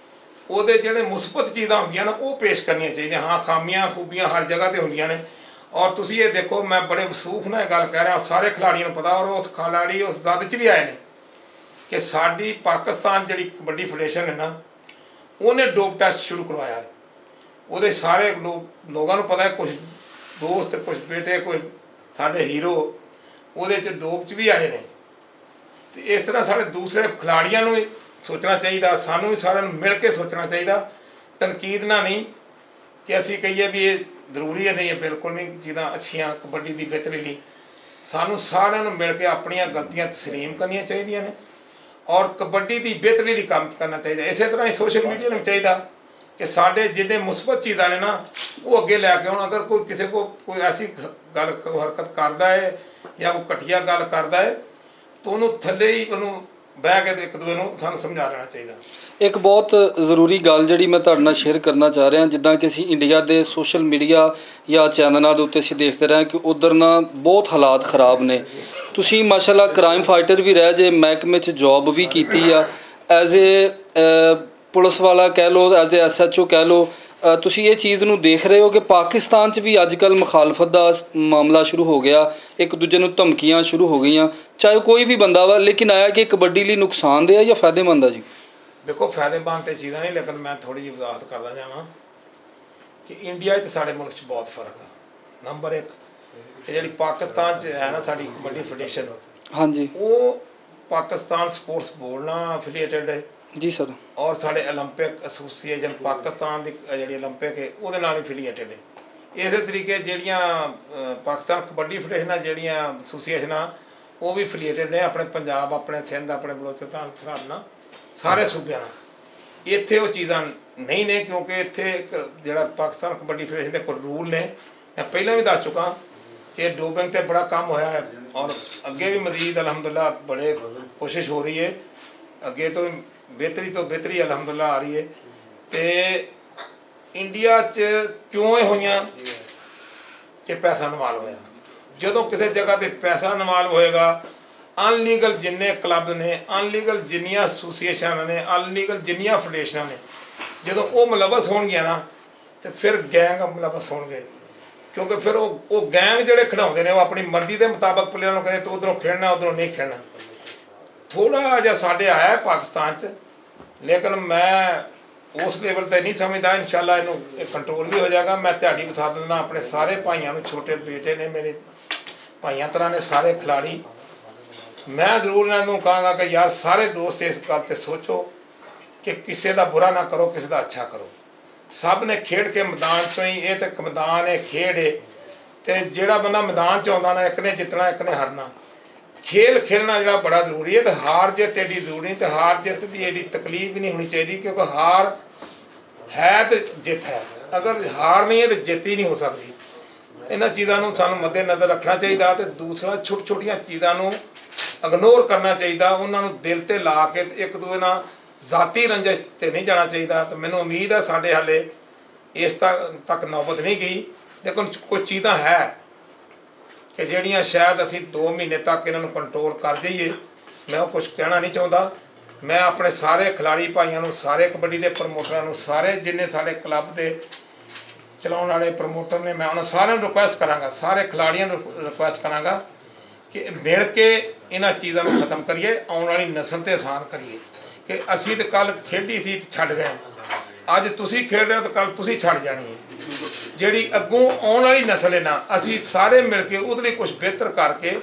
ਉਹਦੇ ਜਿਹੜੇ ਮੁਸਬਤ ਚੀਜ਼ਾਂ ਹੁੰਦੀਆਂ ਨਾ ਉਹ ਪੇਸ਼ ਕਰਨੀਆਂ ਚਾਹੀਦੀਆਂ। ਹਾਂ, ਖਾਮੀਆਂ ਖੂਬੀਆਂ ਹਰ ਜਗ੍ਹਾ 'ਤੇ ਹੁੰਦੀਆਂ ਨੇ। ਔਰ ਤੁਸੀਂ ਇਹ ਦੇਖੋ, ਮੈਂ ਬੜੇ ਵਸੂਖ ਨਾਲ ਗੱਲ ਕਹਿ ਰਿਹਾ, ਸਾਰੇ ਖਿਲਾੜੀਆਂ ਨੂੰ ਪਤਾ ਔਰ ਉਸ ਖਿਲਾੜੀ ਉਸ ਜ਼ਦ 'ਚ ਵੀ ਆਏ ਨੇ ਕਿ ਸਾਡੀ ਪਾਕਿਸਤਾਨ ਜਿਹੜੀ ਕਬੱਡੀ ਫੈਡਰੇਸ਼ਨ ਹੈ ਨਾ ਉਹਨੇ ਡੋਪ ਟੈਸਟ ਸ਼ੁਰੂ ਕਰਵਾਇਆ ਹੈ। ਉਹਦੇ ਸਾਰੇ ਲੋਕਾਂ ਨੂੰ ਪਤਾ ਹੈ, ਕੁਝ ਦੋਸਤ, ਕੁਝ ਬੇਟੇ, ਕੋਈ ਸਾਡੇ ਹੀਰੋ ਉਹਦੇ 'ਚ ਡੋਪ 'ਚ ਵੀ ਆਏ ਨੇ। ਤੇ ਇਸ ਤਰ੍ਹਾਂ ਸਾਡੇ ਦੂਸਰੇ ਖਿਲਾੜੀਆਂ ਨੂੰ ਵੀ ਸੋਚਣਾ ਚਾਹੀਦਾ, ਸਾਨੂੰ ਵੀ ਸਾਰਿਆਂ ਨੂੰ ਮਿਲ ਕੇ ਸੋਚਣਾ ਚਾਹੀਦਾ। ਤਨਕੀਦ ਨਾਲ ਨਹੀਂ ਕਿ ਅਸੀਂ ਕਹੀਏ ਵੀ ਇਹ ਜ਼ਰੂਰੀ ਹੈ, ਨਹੀਂ ਇਹ ਬਿਲਕੁਲ ਨਹੀਂ ਚੀਜ਼ਾਂ ਅੱਛੀਆਂ ਕਬੱਡੀ ਦੀ ਬਿਹਤਰੀ ਲਈ। ਸਾਨੂੰ ਸਾਰਿਆਂ ਨੂੰ ਮਿਲ ਕੇ ਆਪਣੀਆਂ ਗਲਤੀਆਂ ਤਸਲੀਮ ਕਰਨੀਆਂ ਚਾਹੀਦੀਆਂ ਨੇ ਔਰ ਕਬੱਡੀ ਦੀ ਬਿਹਤਰੀ ਲਈ ਕੰਮ ਕਰਨਾ ਚਾਹੀਦਾ। ਇਸੇ ਤਰ੍ਹਾਂ ਹੀ ਸੋਸ਼ਲ ਮੀਡੀਆ ਨੂੰ ਚਾਹੀਦਾ ਕਿ ਸਾਡੇ ਜਿੰਨੇ ਮੁਸਬਤ ਚੀਜ਼ਾਂ ਨੇ ਨਾ ਉਹ ਅੱਗੇ ਲੈ ਕੇ ਆਉਣ। ਅਗਰ ਕੋਈ ਕਿਸੇ ਕੋ ਕੋਈ ਐਸੀ ਗੱਲ ਹਰਕਤ ਕਰਦਾ ਹੈ ਜਾਂ ਕੋਈ ਘਟੀਆ ਗੱਲ ਕਰਦਾ ਹੈ ਤਾਂ ਉਹਨੂੰ ਥੱਲੇ ਹੀ ਉਹਨੂੰ ਬਹਿ ਕੇ ਤੇ ਇੱਕ ਦੂਜੇ ਨੂੰ ਸਾਨੂੰ ਸਮਝਾ ਲੈਣਾ ਚਾਹੀਦਾ। ਇੱਕ ਬਹੁਤ ਜ਼ਰੂਰੀ ਗੱਲ ਜਿਹੜੀ ਮੈਂ ਤੁਹਾਡੇ ਨਾਲ ਸ਼ੇਅਰ ਕਰਨਾ ਚਾਹ ਰਿਹਾ, ਜਿੱਦਾਂ ਕਿ ਅਸੀਂ ਇੰਡੀਆ ਦੇ ਸੋਸ਼ਲ ਮੀਡੀਆ ਜਾਂ ਚੈਨਲਾਂ ਦੇ ਉੱਤੇ ਅਸੀਂ ਦੇਖਦੇ ਰਹੇ ਕਿ ਉੱਧਰ ਨਾ ਬਹੁਤ ਹਾਲਾਤ ਖਰਾਬ ਨੇ। ਤੁਸੀਂ ਮਾਸ਼ਾਅੱਲਾ ਕ੍ਰਾਈਮ ਫਾਈਟਰ ਵੀ ਰਹੇ ਜੇ, ਮਹਿਕਮੇ 'ਚ ਜੋਬ ਵੀ ਕੀਤੀ ਆ, ਐਜ਼ ਏ ਪੁਲਿਸ ਵਾਲਾ ਕਹਿ ਲਓ, ਐਜ਼ ਏ SHO ਕਹਿ ਲਓ। ਤੁਸੀਂ ਇਹ ਚੀਜ਼ ਨੂੰ ਦੇਖ ਰਹੇ ਹੋ ਕਿ ਪਾਕਿਸਤਾਨ 'ਚ ਵੀ ਅੱਜ ਕੱਲ੍ਹ ਮੁਖਾਲਫਤ ਦਾ ਮਾਮਲਾ ਸ਼ੁਰੂ ਹੋ ਗਿਆ, ਇੱਕ ਦੂਜੇ ਨੂੰ ਧਮਕੀਆਂ ਸ਼ੁਰੂ ਹੋ ਗਈਆਂ, ਚਾਹੇ ਕੋਈ ਵੀ ਬੰਦਾ ਵਾ। ਲੇਕਿਨ ਆਇਆ ਕਿ ਕਬੱਡੀ ਲਈ ਨੁਕਸਾਨਦੇਹ ਹੈ ਜਾਂ ਫਾਇਦੇਮੰਦ ਆ ਜੀ? ਦੇਖੋ, ਫਾਇਦੇਮੰਦ ਤੇ ਚੀਜ਼ਾਂ ਨਹੀਂ, ਲੇਕਿਨ ਮੈਂ ਥੋੜ੍ਹੀ ਜਿਹੀ ਵਜ਼ਾਹਤ ਕਰਦਾ ਜਾਵਾਂ ਕਿ ਇੰਡੀਆ 'ਚ ਸਾਡੇ ਮੁਲਕ 'ਚ ਬਹੁਤ ਫਰਕ ਆ। ਨੰਬਰ 1 ਇਹ ਜਿਹੜੀ ਪਾਕਿਸਤਾਨ 'ਚ ਹੈ ਨਾ ਸਾਡੀ ਕਬੱਡੀ ਫੈਡਰੇਸ਼ਨ, ਹਾਂਜੀ, ਉਹ ਪਾਕਿਸਤਾਨ ਸਪੋਰਟਸ ਬੋਰਡ ਨਾਲ ਐਫੀਲੀਏਟਡ ਹੈ ਜੀ ਸਰ। ਔਰ ਸਾਡੇ ਓਲੰਪਿਕ ਐਸੋਸੀਏਸ਼ਨ ਪਾਕਿਸਤਾਨ ਦੀ ਜਿਹੜੀ ਓਲੰਪਿਕ ਹੈ ਉਹਦੇ ਨਾਲ ਐਫੀਲੀਏਟਡ ਹੈ। ਇਸੇ ਤਰੀਕੇ ਜਿਹੜੀਆਂ ਪਾਕਿਸਤਾਨ ਕਬੱਡੀ ਫੈਡਰੇਸ਼ਨਾਂ ਜਿਹੜੀਆਂ ਐਸੋਸੀਏਸ਼ਨਾਂ ਉਹ ਵੀ ਐਫੀਲੀਏਟਡ ਨੇ ਆਪਣੇ ਪੰਜਾਬ, ਆਪਣੇ ਸਿੰਧ, ਆਪਣੇ ਬਲੋਚਿਸਤਾਨ, ਸਰਹੱਦ ਨਾਲ ਸਾਰੇ ਸੂਬਿਆਂ ਨਾਲ। ਇੱਥੇ ਉਹ ਚੀਜ਼ਾਂ ਨਹੀਂ ਨੇ ਕਿਉਂਕਿ ਇੱਥੇ ਜਿਹੜਾ ਪਾਕਿਸਤਾਨ ਕਬੱਡੀ ਫੈਡਰੇਸ਼ਨ ਦੇ ਕੋਈ ਰੂਲ ਨੇ। ਮੈਂ ਪਹਿਲਾਂ ਵੀ ਦੱਸ ਚੁੱਕਾ ਕਿ ਡੋਪਿੰਗ 'ਤੇ ਬੜਾ ਕੰਮ ਹੋਇਆ ਹੈ ਔਰ ਅੱਗੇ ਵੀ ਮਜ਼ੀਦ ਅਲਹਮਦੁਲਿਲਾ ਬੜੇ ਕੋਸ਼ਿਸ਼ ਹੋ ਰਹੀ ਹੈ। ਅੱਗੇ ਤੋਂ ਬਿਹਤਰੀ ਤੋਂ ਬਿਹਤਰੀ ਅਲਹਮਦੁਲਿਲਾ ਆ ਰਹੀ ਹੈ। ਅਤੇ ਇੰਡੀਆ 'ਚ ਕਿਉਂ ਇਹ ਹੋਈਆਂ ਕਿ ਪੈਸਾ ਇਨਵਾਲਵ ਹੋਇਆ। ਜਦੋਂ ਕਿਸੇ ਜਗ੍ਹਾ 'ਤੇ ਪੈਸਾ ਇਨਵਾਲਵ ਹੋਏਗਾ, ਅਨਲੀਗਲ ਜਿੰਨੇ ਕਲੱਬ ਨੇ, ਅਨਲੀਗਲ ਜਿੰਨੀਆਂ ਐਸੋਸੀਏਸ਼ਨਾਂ ਨੇ, ਅਨਲੀਗਲ ਜਿੰਨੀਆਂ ਫੈਡਰੇਸ਼ਨਾਂ ਨੇ, ਜਦੋਂ ਉਹ ਮੁਲਵਸ ਹੋਣਗੀਆਂ ਨਾ ਤੇ ਫਿਰ ਗੈਂਗ ਮੁਲਵਸ ਹੋਣਗੇ। ਕਿਉਂਕਿ ਫਿਰ ਉਹ ਗੈਂਗ ਜਿਹੜੇ ਖਿਡਾਉਂਦੇ ਨੇ ਉਹ ਆਪਣੀ ਮਰਜ਼ੀ ਦੇ ਮੁਤਾਬਕ ਪਲੇਅਰਾਂ ਨੂੰ ਕਹਿੰਦੇ ਤੂੰ ਉੱਧਰੋਂ ਖੇਡਣਾ, ਉੱਧਰੋਂ ਨਹੀਂ ਖੇਡਣਾ। ਥੋੜ੍ਹਾ ਜਿਹਾ ਸਾਡੇ ਆਇਆ ਪਾਕਿਸਤਾਨ 'ਚ, ਲੇਕਿਨ ਮੈਂ ਉਸ ਲੈਵਲ 'ਤੇ ਨਹੀਂ ਸਮਝਦਾ। ਇਨਸ਼ਾਅੱਲਾ ਇਹਨੂੰ ਇਹ ਕੰਟਰੋਲ ਵੀ ਹੋ ਜਾਏਗਾ। ਮੈਂ ਤੁਹਾਡੀ ਵਸਾ ਦਿੰਦਾ ਆਪਣੇ ਸਾਰੇ ਭਾਈਆਂ ਨੂੰ, ਛੋਟੇ ਬੇਟੇ ਨੇ ਮੇਰੇ ਭਾਈਆਂ ਤਰ੍ਹਾਂ ਨੇ ਸਾਰੇ ਖਿਲਾੜੀ। ਮੈਂ ਜ਼ਰੂਰ ਇਹਨਾਂ ਨੂੰ ਕਹਾਂਗਾ ਕਿ ਯਾਰ ਸਾਰੇ ਦੋਸਤ ਇਸ ਗੱਲ 'ਤੇ ਸੋਚੋ ਕਿ ਕਿਸੇ ਦਾ ਬੁਰਾ ਨਾ ਕਰੋ, ਕਿਸੇ ਦਾ ਅੱਛਾ ਕਰੋ। ਸਭ ਨੇ ਖੇਡ ਕੇ ਮੈਦਾਨ 'ਚੋਂ ਹੀ, ਇਹ ਤਾਂ ਇੱਕ ਮੈਦਾਨ ਹੈ, ਖੇਡ ਹੈ। ਅਤੇ ਜਿਹੜਾ ਬੰਦਾ ਮੈਦਾਨ 'ਚ ਆਉਂਦਾ ਨਾ, ਇੱਕ ਨੇ ਜਿੱਤਣਾ, ਇੱਕ ਨੇ ਹਾਰਨਾ। ਖੇਲ ਖੇਲਣਾ ਜਿਹੜਾ ਬੜਾ ਜ਼ਰੂਰੀ ਹੈ। ਤੇ ਹਾਰ ਜਿੱਤ ਐਡੀ ਜ਼ਰੂਰੀ ਨਹੀਂ, ਤੇ ਹਾਰ ਜਿੱਤ ਦੀ ਐਡੀ ਤਕਲੀਫ ਵੀ ਨਹੀਂ ਹੋਣੀ ਚਾਹੀਦੀ, ਕਿਉਂਕਿ ਹਾਰ ਹੈ ਤੇ ਜਿੱਤ ਹੈ। ਅਗਰ ਹਾਰ ਨਹੀਂ ਹੈ ਤੇ ਜਿੱਤ ਹੀ ਨਹੀਂ ਹੋ ਸਕਦੀ। ਇਹਨਾਂ ਚੀਜ਼ਾਂ ਨੂੰ ਸਾਨੂੰ ਮੱਦੇ ਨਜ਼ਰ ਰੱਖਣਾ ਚਾਹੀਦਾ। ਤੇ ਦੂਸਰਾ ਛੋਟੀ ਛੋਟੀਆਂ ਚੀਜ਼ਾਂ ਨੂੰ ਇਗਨੋਰ ਕਰਨਾ ਚਾਹੀਦਾ, ਉਹਨਾਂ ਨੂੰ ਦਿਲ ਤੇ ਲਾ ਕੇ ਤੇ ਇੱਕ ਦੂਜੇ ਨਾਲ ਜ਼ਾਤੀ ਰੰਜਿਸ਼ ਤੇ ਨਹੀਂ ਜਾਣਾ ਚਾਹੀਦਾ। ਤੇ ਮੈਨੂੰ ਉਮੀਦ ਹੈ ਸਾਡੇ ਹਾਲੇ ਇਸ ਤੱਕ ਨੌਬਤ ਨਹੀਂ ਗਈ, ਲੇਕਿਨ ਕੁਝ ਚੀਜ਼ਾਂ ਹੈ ਕਿ ਜਿਹੜੀਆਂ ਸ਼ਾਇਦ ਅਸੀਂ 2 ਮਹੀਨੇ ਤੱਕ ਇਹਨਾਂ ਨੂੰ ਕੰਟਰੋਲ ਕਰ ਜਾਈਏ। ਮੈਂ ਉਹ ਕੁਝ ਕਹਿਣਾ ਨਹੀਂ ਚਾਹੁੰਦਾ। ਮੈਂ ਆਪਣੇ ਸਾਰੇ ਖਿਲਾੜੀ ਭਾਈਆਂ ਨੂੰ, ਸਾਰੇ ਕਬੱਡੀ ਦੇ ਪ੍ਰਮੋਟਰਾਂ ਨੂੰ, ਸਾਰੇ ਜਿੰਨੇ ਸਾਡੇ ਕਲੱਬ ਦੇ ਚਲਾਉਣ ਵਾਲੇ ਪ੍ਰਮੋਟਰ ਨੇ, ਮੈਂ ਉਹਨਾਂ ਸਾਰਿਆਂ ਨੂੰ ਰਿਕੁਐਸਟ ਕਰਾਂਗਾ, ਸਾਰੇ ਖਿਲਾੜੀਆਂ ਨੂੰ ਰਿਕੁਐਸਟ ਕਰਾਂਗਾ ਕਿ ਮਿਲ ਕੇ ਇਹਨਾਂ ਚੀਜ਼ਾਂ ਨੂੰ ਖਤਮ ਕਰੀਏ, ਆਉਣ ਵਾਲੀ ਨਸਲ ਤੇ ਆਸਾਨ ਕਰੀਏ। ਕਿ ਅਸੀਂ ਤਾਂ ਕੱਲ ਖੇਡੀ ਸੀ ਤੇ ਛੱਡ ਗਏ, ਅੱਜ ਤੁਸੀਂ ਖੇਡ ਰਹੇ ਹੋ ਤਾਂ ਕੱਲ ਤੁਸੀਂ ਛੱਡ ਜਾਣੀ ਹੈ। ਜਿਹੜੀ ਅੱਗੋਂ ਆਉਣ ਵਾਲੀ ਨਸਲ ਹੈ ਨਾ, ਅਸੀਂ ਸਾਰੇ ਮਿਲ ਕੇ ਉਹਦੇ ਲਈ ਕੁਝ ਬਿਹਤਰ ਕਰਕੇ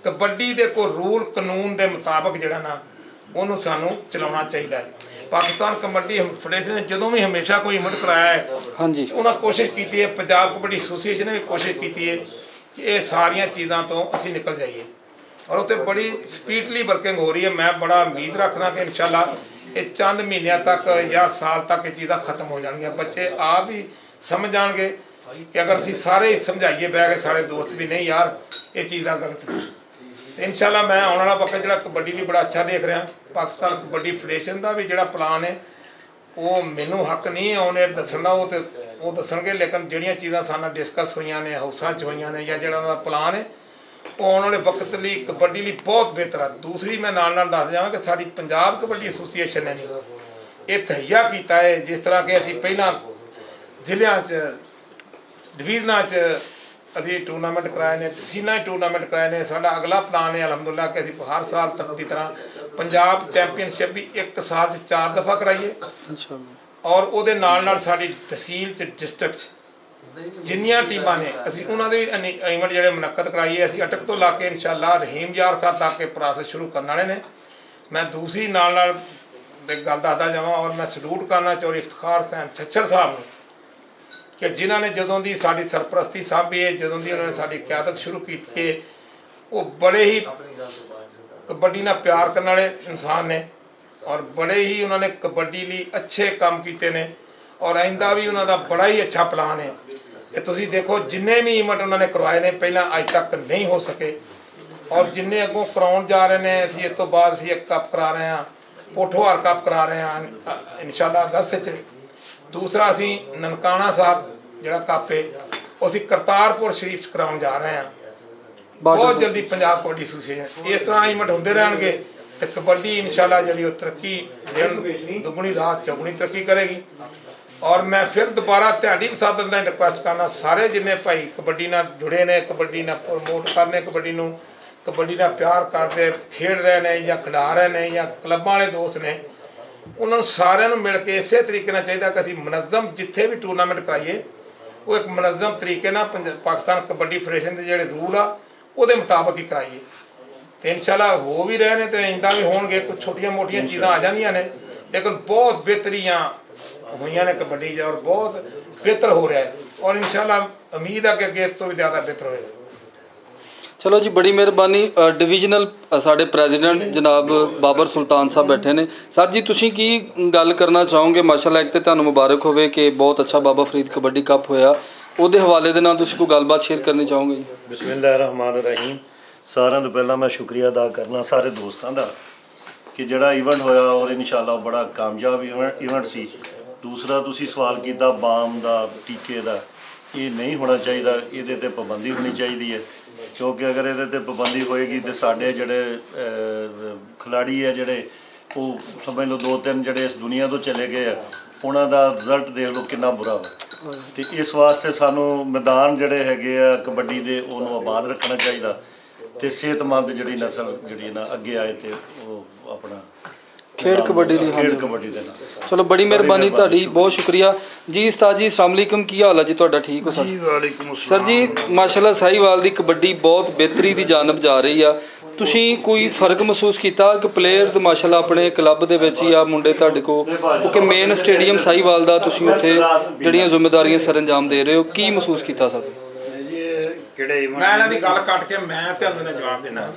ਕਬੱਡੀ ਦੇ ਕੋਈ ਰੂਲ ਕਾਨੂੰਨ ਦੇ ਮੁਤਾਬਕ ਜਿਹੜਾ ਨਾ ਉਹਨੂੰ ਸਾਨੂੰ ਚਲਾਉਣਾ ਚਾਹੀਦਾ ਹੈ। ਪਾਕਿਸਤਾਨ ਕਬੱਡੀ ਫੈਡਰੇਸ਼ਨ ਨੇ ਜਦੋਂ ਵੀ ਹਮੇਸ਼ਾ ਕੋਈ ਇਵੈਂਟ ਕਰਾਇਆ ਹੈ, ਹਾਂਜੀ, ਉਹਨਾਂ ਕੋਸ਼ਿਸ਼ ਕੀਤੀ ਹੈ, ਪੰਜਾਬ ਕਬੱਡੀ ਐਸੋਸੀਏਸ਼ਨ ਨੇ ਵੀ ਕੋਸ਼ਿਸ਼ ਕੀਤੀ ਹੈ ਕਿ ਇਹ ਸਾਰੀਆਂ ਚੀਜ਼ਾਂ ਤੋਂ ਅਸੀਂ ਨਿਕਲ ਜਾਈਏ, ਔਰ ਉੱਤੇ ਬੜੀ ਸਪੀਡਲੀ ਵਰਕਿੰਗ ਹੋ ਰਹੀ ਹੈ। ਮੈਂ ਬੜਾ ਉਮੀਦ ਰੱਖਦਾ ਕਿ ਇਨਸ਼ਾਅੱਲਾ ਇਹ ਚੰਦ ਮਹੀਨਿਆਂ ਤੱਕ ਜਾਂ ਸਾਲ ਤੱਕ ਇਹ ਚੀਜ਼ਾਂ ਖਤਮ ਹੋ ਜਾਣਗੀਆਂ। ਬੱਚੇ ਆਪ ਵੀ ਸਮਝ ਜਾਣਗੇ ਕਿ ਅਗਰ ਅਸੀਂ ਸਾਰੇ ਹੀ ਸਮਝਾਈਏ ਬਹਿ ਕੇ, ਸਾਰੇ ਦੋਸਤ ਵੀ ਨਹੀਂ ਯਾਰ ਇਹ ਚੀਜ਼ਾਂ ਗਲਤ ਨੇ। ਇਨਸ਼ਾਅੱਲਾ ਮੈਂ ਆਉਣ ਵਾਲਾ ਵਕਤ ਜਿਹੜਾ ਕਬੱਡੀ ਲਈ ਬੜਾ ਅੱਛਾ ਦੇਖ ਰਿਹਾ। ਪਾਕਿਸਤਾਨ ਕਬੱਡੀ ਫੈਡਰੇਸ਼ਨ ਦਾ ਵੀ ਜਿਹੜਾ ਪਲਾਨ ਹੈ ਉਹ ਮੈਨੂੰ ਹੱਕ ਨਹੀਂ ਹੈ ਉਹਨੇ ਦੱਸਣ ਦਾ, ਉਹ ਦੱਸਣਗੇ, ਲੇਕਿਨ ਜਿਹੜੀਆਂ ਚੀਜ਼ਾਂ ਸਾਨੂੰ ਡਿਸਕਸ ਹੋਈਆਂ ਨੇ, ਹਾਊਸਾਂ 'ਚ ਹੋਈਆਂ ਨੇ, ਜਾਂ ਜਿਹੜਾ ਉਹਦਾ ਪਲਾਨ ਹੈ ਉਹ ਆਉਣ ਵਾਲੇ ਵਕਤ ਲਈ ਕਬੱਡੀ ਲਈ ਬਹੁਤ ਬਿਹਤਰ ਹੈ। ਦੂਸਰੀ ਮੈਂ ਨਾਲ ਨਾਲ ਦੱਸ ਜਾਵਾਂ ਕਿ ਸਾਡੀ ਪੰਜਾਬ ਕਬੱਡੀ ਐਸੋਸੀਏਸ਼ਨ ਨੇ ਇਹ ਤਹਈਆ ਕੀਤਾ ਹੈ, ਜਿਸ ਤਰ੍ਹਾਂ ਕਿ ਅਸੀਂ ਪਹਿਲਾਂ ਜ਼ਿਲ੍ਹਿਆਂ 'ਚ, ਡਿਵੀਜ਼ਨਾਂ 'ਚ ਅਸੀਂ ਟੂਰਨਾਮੈਂਟ ਕਰਾਏ ਨੇ, ਤਹਿਸੀਲਾਂ 'ਚ ਟੂਰਨਾਮੈਂਟ ਕਰਾਏ ਨੇ। ਸਾਡਾ ਅਗਲਾ ਪਲਾਨ ਹੈ ਅਲਹਮਦੁਲਿਲਾ ਕਿ ਅਸੀਂ ਹਰ ਸਾਲ ਦੀ ਤਰ੍ਹਾਂ ਪੰਜਾਬ ਚੈਂਪੀਅਨਸ਼ਿਪ ਵੀ ਇੱਕ ਸਾਲ 'ਚ 4 ਦਫਾ ਕਰਾਈਏ, ਔਰ ਉਹਦੇ ਨਾਲ ਨਾਲ ਸਾਡੀ ਤਹਿਸੀਲ 'ਚ, ਡਿਸਟ੍ਰਿਕਟ 'ਚ ਜਿੰਨੀਆਂ ਟੀਮਾਂ ਨੇ ਅਸੀਂ ਉਹਨਾਂ ਦੇ ਵੀ ਇਵੈਂਟ ਜਿਹੜੇ ਮੁਨੱਕਦ ਕਰਾਈਏ। ਅਸੀਂ ਅਟਕ ਤੋਂ ਲਾ ਕੇ ਇਨਸ਼ਾਅੱਲਾ ਰਹੀਮ ਯਾਰ ਖਾਂ ਤੱਕ ਕੇ ਪ੍ਰੋਸੈਸ ਸ਼ੁਰੂ ਕਰਨ ਵਾਲੇ ਨੇ। ਮੈਂ ਦੂਸਰੀ ਨਾਲ ਨਾਲ ਗੱਲ ਦੱਸਦਾ ਜਾਵਾਂ, ਔਰ ਮੈਂ ਸਲੂਟ ਕਰਨਾ ਚਾਹੁੰਦਾ ਇਫਤਖਾਰ ਹੁਸੈਨ ਛੱਛਰ ਸਾਹਿਬ ਨੂੰ ਕਿ ਜਿਨ੍ਹਾਂ ਨੇ ਜਦੋਂ ਦੀ ਸਾਡੀ ਸਰਪ੍ਰਸਤੀ ਸਾਂਭੀ ਹੈ, ਜਦੋਂ ਦੀ ਉਹਨਾਂ ਨੇ ਸਾਡੀ ਕਿਆਦਤ ਸ਼ੁਰੂ ਕੀਤੀ ਹੈ, ਉਹ ਬੜੇ ਹੀ ਕਬੱਡੀ ਨਾਲ ਪਿਆਰ ਕਰਨ ਵਾਲੇ ਇਨਸਾਨ ਨੇ, ਔਰ ਬੜੇ ਹੀ ਉਹਨਾਂ ਨੇ ਕਬੱਡੀ ਲਈ ਅੱਛੇ ਕੰਮ ਕੀਤੇ ਨੇ, ਔਰ ਆਇੰਦਾ ਵੀ ਉਹਨਾਂ ਦਾ ਬੜਾ ਹੀ ਅੱਛਾ ਪਲਾਨ ਹੈ। ਕਿ ਤੁਸੀਂ ਦੇਖੋ ਜਿੰਨੇ ਵੀ ਇਵੈਂਟ ਉਹਨਾਂ ਨੇ ਕਰਵਾਏ ਨੇ ਪਹਿਲਾਂ ਅੱਜ ਤੱਕ ਨਹੀਂ ਹੋ ਸਕੇ, ਔਰ ਜਿੰਨੇ ਅੱਗੋਂ ਕਰਾਉਣ ਜਾ ਰਹੇ ਨੇ, ਅਸੀਂ ਇਸ ਤੋਂ ਬਾਅਦ ਅਸੀਂ ਇੱਕ ਕੱਪ ਕਰਾ ਰਹੇ ਹਾਂ, ਪੋਠੋਹਾਰ ਕੱਪ ਕਰਾ ਰਹੇ ਹਾਂ ਇਨਸ਼ਾਅੱਲਾ ਅਗਸਤ 'ਚ। ਦੂਸਰਾ ਅਸੀਂ ਨਨਕਾਣਾ ਸਾਹਿਬ ਜਿਹੜਾ ਕੱਪ ਹੈ ਉਹ ਅਸੀਂ ਕਰਤਾਰਪੁਰ ਸ਼ਰੀਫ 'ਚ ਕਰਾਉਣ ਜਾ ਰਹੇ ਹਾਂ ਬਹੁਤ ਜਲਦੀ। ਪੰਜਾਬ ਕਬੱਡੀ ਐਸੋਸੀਏਸ਼ਨ ਇਸ ਤਰ੍ਹਾਂ ਇਵੈਂਟ ਹੁੰਦੇ ਰਹਿਣਗੇ ਤੇ ਕਬੱਡੀ ਇਨਸ਼ਾਅੱਲਾ ਜਿਹੜੀ ਉਹ ਤਰੱਕੀ ਦਿਨ ਦੁਗਣੀ ਰਾਤ ਚੌਗੁਣੀ ਤਰੱਕੀ ਕਰੇਗੀ। ਔਰ ਮੈਂ ਫਿਰ ਦੁਬਾਰਾ ਤੁਹਾਡੀ ਵੀ ਸਾਥ ਦਿੰਦਾ ਰਿਕੁਐਸਟ ਕਰਨਾ, ਸਾਰੇ ਜਿੰਨੇ ਭਾਈ ਕਬੱਡੀ ਨਾਲ ਜੁੜੇ ਨੇ, ਕਬੱਡੀ ਨਾਲ ਪ੍ਰਮੋਟ ਕਰਨੇ, ਕਬੱਡੀ ਨੂੰ ਕਬੱਡੀ ਨਾਲ ਪਿਆਰ ਕਰਦੇ ਖੇਡ ਰਹੇ ਨੇ ਜਾਂ ਖਿਡਾ ਰਹੇ ਨੇ ਜਾਂ ਕਲੱਬਾਂ ਵਾਲੇ ਦੋਸਤ ਨੇ, ਉਹਨਾਂ ਨੂੰ ਸਾਰਿਆਂ ਨੂੰ ਮਿਲ ਕੇ ਇਸੇ ਤਰੀਕੇ ਨਾਲ ਚਾਹੀਦਾ ਕਿ ਅਸੀਂ ਮੁਨੱਜ਼ਮ ਜਿੱਥੇ ਵੀ ਟੂਰਨਾਮੈਂਟ ਕਰਾਈਏ ਉਹ ਇੱਕ ਮੁਨੱਜ਼ਮ ਤਰੀਕੇ ਨਾਲ ਪਾਕਿਸਤਾਨ ਕਬੱਡੀ ਫੈਡਰੇਸ਼ਨ ਦੇ ਜਿਹੜੇ ਰੂਲ ਆ ਉਹਦੇ ਮੁਤਾਬਕ ਹੀ ਕਰਾਈਏ। ਤੇ ਇਨਸ਼ਾਅੱਲਾ ਹੋ ਵੀ ਰਹੇ ਨੇ ਤੇ ਇੰਦਾ ਵੀ ਹੋਣਗੇ। ਕੁਝ ਛੋਟੀਆਂ ਮੋਟੀਆਂ ਚੀਜ਼ਾਂ ਆ ਜਾਂਦੀਆਂ ਨੇ, ਲੇਕਿਨ ਬਹੁਤ ਬਿਹਤਰੀਆਂ ਹੋਈਆਂ ਨੇ ਕਬੱਡੀ 'ਚ, ਔਰ ਬਹੁਤ ਬਿਹਤਰ ਹੋ ਰਿਹਾ ਹੈ, ਔਰ ਇਨਸ਼ਾਅੱਲਾ ਉਮੀਦ ਹੈ ਕਿ ਅੱਗੇ ਇਸ ਤੋਂ ਵੀ ਜ਼ਿਆਦਾ ਬਿਹਤਰ ਹੋਏਗਾ। ਚਲੋ ਜੀ, ਬੜੀ ਮਿਹਰਬਾਨੀ। ਡਿਵੀਜ਼ਨਲ ਸਾਡੇ ਪ੍ਰੈਜ਼ੀਡੈਂਟ ਜਨਾਬ ਬਾਬਰ ਸੁਲਤਾਨ ਸਾਹਿਬ ਬੈਠੇ ਨੇ। ਸਰ ਜੀ, ਤੁਸੀਂ ਕੀ ਗੱਲ ਕਰਨਾ ਚਾਹੋਗੇ? ਮਾਸ਼ਾਅੱਲਾ, ਇੱਕ ਤੇ ਤੁਹਾਨੂੰ ਮੁਬਾਰਕ ਹੋਵੇ ਕਿ ਬਹੁਤ ਅੱਛਾ ਬਾਬਾ ਫਰੀਦ ਕਬੱਡੀ ਕੱਪ ਹੋਇਆ, ਉਹਦੇ ਹਵਾਲੇ ਦੇ ਨਾਲ ਤੁਸੀਂ ਕੋਈ ਗੱਲਬਾਤ ਸ਼ੇਅਰ ਕਰਨੀ ਚਾਹੋਗੇ ਜੀ? ਬਿਸਮਿਲ੍ਲਾਹਿਰ ਰਹਿਮਾਨਿਰ ਰਹੀਮ। ਸਾਰਿਆਂ ਤੋਂ ਪਹਿਲਾਂ ਮੈਂ ਸ਼ੁਕਰੀਆ ਅਦਾ ਕਰਨਾ ਸਾਰੇ ਦੋਸਤਾਂ ਦਾ ਕਿ ਜਿਹੜਾ ਇਵੈਂਟ ਹੋਇਆ ਔਰ ਇਨਸ਼ਾਅੱਲਾ ਬੜਾ ਕਾਮਯਾਬ ਇਵੈਂਟ ਸੀ। ਦੂਸਰਾ ਤੁਸੀਂ ਸਵਾਲ ਕੀਤਾ ਬਾਮ ਦਾ, ਟੀਕੇ ਦਾ, ਇਹ ਨਹੀਂ ਹੋਣਾ ਚਾਹੀਦਾ, ਇਹਦੇ ਤੇ ਪਾਬੰਦੀ ਹੋਣੀ ਚਾਹੀਦੀ ਹੈ, ਕਿਉਂਕਿ ਅਗਰ ਇਹਦੇ ਤੇ ਪਾਬੰਦੀ ਹੋਏਗੀ ਤਾਂ ਸਾਡੇ ਜਿਹੜੇ ਖਿਲਾੜੀ ਹੈ ਜਿਹੜੇ ਉਹ ਸਮਝ ਲਓ 2-3 ਜਿਹੜੇ ਇਸ ਦੁਨੀਆ ਤੋਂ ਚਲੇ ਗਏ ਆ, ਉਹਨਾਂ ਦਾ ਰਿਜ਼ਲਟ ਦੇਖ ਲਓ ਕਿੰਨਾ ਬੁਰਾ ਵਾ। ਤੇ ਇਸ ਵਾਸਤੇ ਸਾਨੂੰ ਮੈਦਾਨ ਜਿਹੜੇ ਹੈਗੇ ਆ ਕਬੱਡੀ ਦੇ ਉਹਨੂੰ ਆਬਾਦ ਰੱਖਣਾ ਚਾਹੀਦਾ ਤੇ ਸਿਹਤਮੰਦ ਜਿਹੜੀ ਨਸਲ ਜਿਹੜੀ ਨਾ ਅੱਗੇ ਆਏ ਤੇ ਉਹ ਆਪਣਾ ਖੇਡ ਕਬੱਡੀ ਲਈ। ਖੇਡ ਕਬੱਡੀ ਦੇ ਨਾਲ। ਚਲੋ, ਬੜੀ ਮਿਹਰਬਾਨੀ ਤੁਹਾਡੀ, ਬਹੁਤ ਸ਼ੁਕਰੀਆ ਜੀ। ਉਸਤਾਦ ਜੀ, ਅਸਲਾਮ ਵਾਲੇਕੁਮ, ਕੀ ਹਾਲ ਹੈ ਜੀ ਤੁਹਾਡਾ? ਠੀਕ ਹੋ ਸਰ? ਜੀ ਵਾਲੇਕੁਮ ਅਸਲਾਮ। ਸਰ ਜੀ, ਮਾਸ਼ਾਅੱਲਾ ਸਾਹੀਵਾਲ ਦੀ ਕਬੱਡੀ ਬਹੁਤ ਬਿਹਤਰੀ ਦੀ ਜਾਨਬ ਜਾ ਰਹੀ ਆ। ਤੁਸੀਂ ਕੋਈ ਫਰਕ ਮਹਿਸੂਸ ਕੀਤਾ ਕਿ ਪਲੇਅਰਸ ਮਾਸ਼ਾਅੱਲਾ ਆਪਣੇ ਕਲੱਬ ਦੇ ਵਿੱਚ ਹੀ ਆ ਮੁੰਡੇ ਤੁਹਾਡੇ ਕੋਲ, ਕਿਉਂਕਿ ਮੇਨ ਸਟੇਡੀਅਮ ਸਾਹੀਵਾਲ ਦਾ ਤੁਸੀਂ ਉੱਥੇ ਜਿਹੜੀਆਂ ਜ਼ਿੰਮੇਵਾਰੀਆਂ ਸਰ ਅੰਜਾਮ ਦੇ ਰਹੇ ਹੋ, ਕੀ ਮਹਿਸੂਸ ਕੀਤਾ ਸਰ? ਕਿਹੜੇ ਮੈਂ ਇਹਨਾਂ ਦੀ ਗੱਲ ਕੱਟ ਕੇ ਮੈਂ ਤੁਹਾਨੂੰ ਇਹਦਾ ਜਵਾਬ ਦੇਣਾ।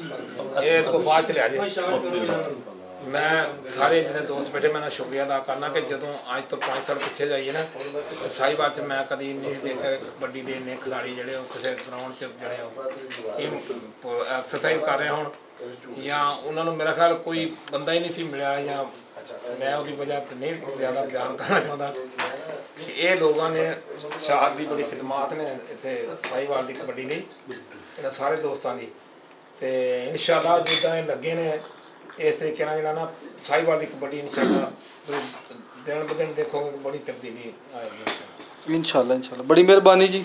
ਇਹ ਇਹਦੇ ਕੋਲ ਬਾਅਦ ਚ ਲਿਆ ਜੇ। ਮੈਂ ਸਾਰੇ ਜਿਹੜੇ ਦੋਸਤ ਬੈਠੇ ਮੈਂ ਸ਼ੁਕਰੀਆ ਅਦਾ ਕਰਨਾ ਕਿ ਜਦੋਂ ਅੱਜ ਤੋਂ 5 ਸਾਲ ਪਿੱਛੇ ਜਾਈਏ ਨਾ ਸਾहिवाल 'ਚ ਮੈਂ ਕਦੀ ਨਹੀਂ ਦੇਖਿਆ ਕਬੱਡੀ ਦੇ ਇੰਨੇ ਖਿਡਾਰੀ ਜਿਹੜੇ ਉਹ ਕਿਸੇ ਗਰਾਊਂਡ 'ਚ ਜਿਹੜੇ ਉਹ ਇਹ ਐਕਸਰਸਾਈਜ਼ ਕਰ ਰਹੇ ਹੋਣ ਜਾਂ ਉਹਨਾਂ ਨੂੰ ਮੇਰਾ ਖਿਆਲ ਕੋਈ ਬੰਦਾ ਹੀ ਨਹੀਂ ਸੀ ਮਿਲਿਆ ਜਾਂ ਮੈਂ ਉਹਦੀ ਵਜ੍ਹਾ ਤੇ ਨਹੀਂ ਜ਼ਿਆਦਾ ਬਿਆਨ ਕਰਨਾ ਚਾਹੁੰਦਾ ਕਿ ਇਹ ਲੋਕਾਂ ਨੇ ਸ਼ਾਹਦ ਦੀ ਬੜੀ ਖਿਦਮਾਤ ਨੇ ਇੱਥੇ ਸਾहिवाल ਦੀ ਕਬੱਡੀ ਲਈ ਇਹਨਾਂ ਸਾਰੇ ਦੋਸਤਾਂ ਦੀ ਤੇ ਇਨਸ਼ਾਅੱਲਾ ਜਿੱਦਾਂ ਇਹ ਲੱਗੇ ਨੇ ਇਸ ਤਰੀਕੇ ਨਾਲ ਜਿਹੜਾ ਨਾ ਸਾहिवाल ਦੀ ਕਬੱਡੀ ਇਨਸ਼ਾਅੱਲਾ ਦਿਨ ਬ ਦਿਨ ਦੇਖੋਗੇ ਬੜੀ ਤਬਦੀਲੀ ਆਏਗੀ ਇਨਸ਼ਾਅੱਲਾ ਬੜੀ ਮਿਹਰਬਾਨੀ ਜੀ।